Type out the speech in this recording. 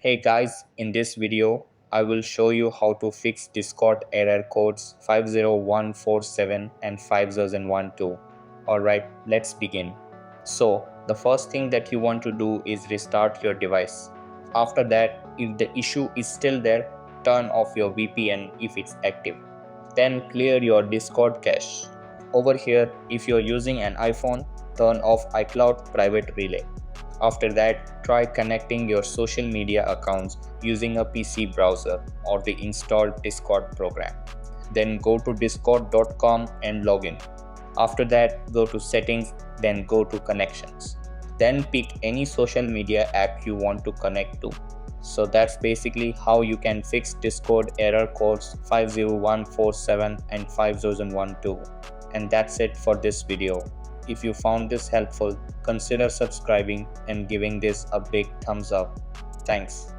Hey guys, in this video, I will show you how to fix Discord error codes 50147 and 5012. Alright, let's begin. So, the first thing that you want to do is restart your device. After that, if the issue is still there, turn off your VPN if it's active. Then clear your Discord cache. Over here, if you're using an iPhone, turn off iCloud Private Relay. After that, try connecting your social media accounts using a PC browser or the installed Discord program. Then go to discord.com and log in. After that, go to settings, then go to connections. Then pick any social media app you want to connect to. So that's basically how you can fix Discord error codes 50147 and 5012. And that's it for this video. If you found this helpful, consider subscribing and giving this a big thumbs up. Thanks.